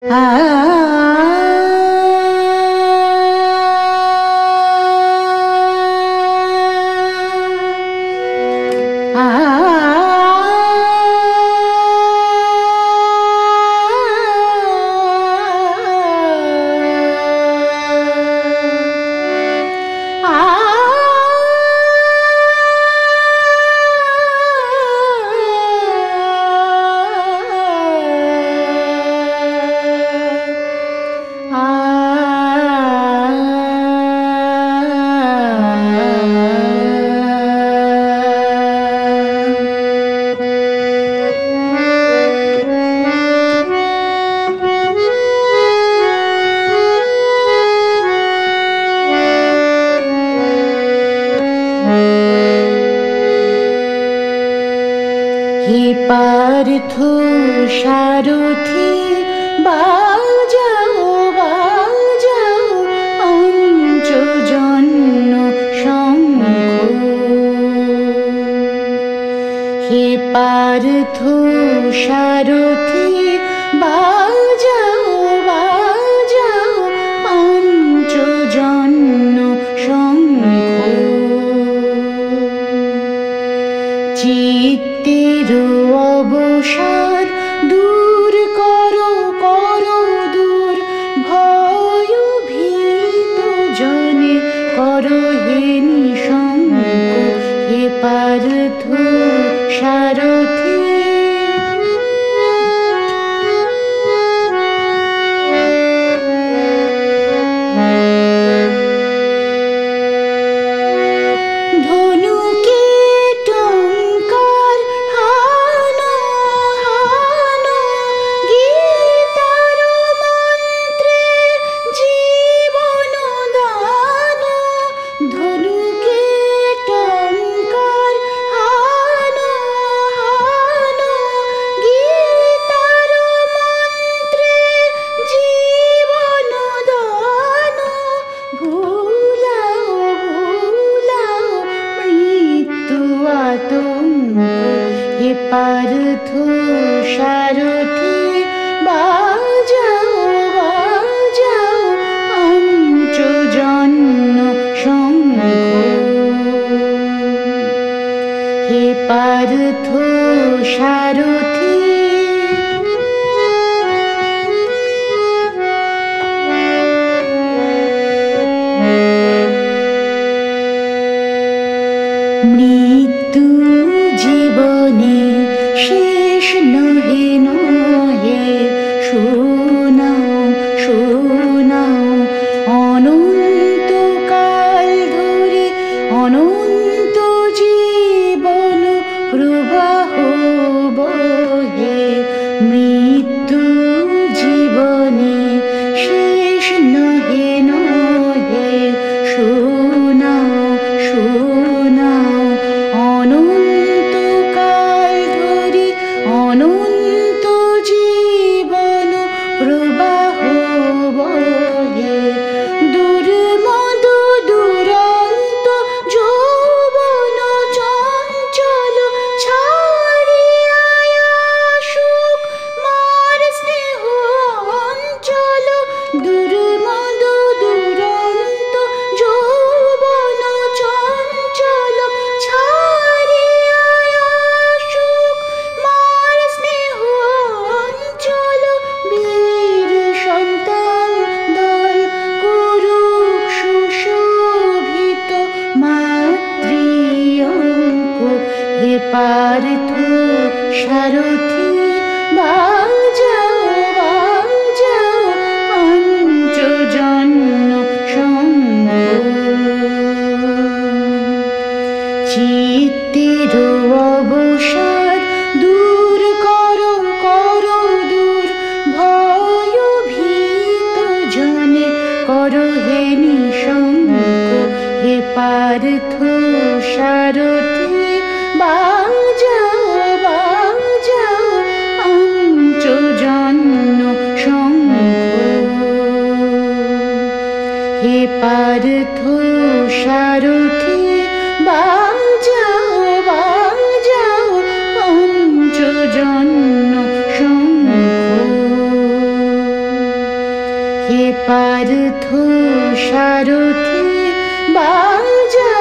হে পার্থ সারথি বাজাও বাজাও পঞ্চজন্য শঙ্খ। হে পার্থ সারথি বাজাও বাজাও পঞ্চজন্য শঙ্খ। চিত্তের অবসাদ দূর করো করো দূর, ভয় ভীত জনে করো হে নিঃসঙ্গ। হে পার্থ সারথি পার্থ সারথি বাজাও বাজাও পঞ্চজন্য শঙ্খ। হে পার্থ সারথি মৃত্যু জীবনে শেষ নহে নহে, শোনাও শোনাও অনন্তকাল ধরে অনন্ত জীবন প্রবাহ বহে। মৃত্যু জীবনে শেষ নহে নহে, শোনাও শোনাও অনন্তকাল ধরে অনন্ত জীবন প্রবাহ বহে। দুর্মদ দুরন্ত যৌবন চঞ্চল ছাড়িয়া সুখ মার স্নেহ অঞ্চল। দুর্মদ দুরন্ত যৌবন চঞ্চল ছাড়িয়া সুখ মার স্নেহ অঞ্চল। বীর সন্তান দল করুক সুশোভিত মাতৃঅঙ্ক। হে পার্থ সারথি বাজাও বাজাও পঞ্চজন্য শঙ্খ। চিত্তের অবসাদ দূর করো করো দূর, ভয় ভীত জনে করো হে নিঃসঙ্গ। হে পার্থ সারথি বাজাও বাজাও পঞ্চজন্য শঙ্খ। হে পার্থ সারথি বাজাও বাজাও পঞ্চজন্য শঙ্খ। হে পার্থ সারথি বাজাও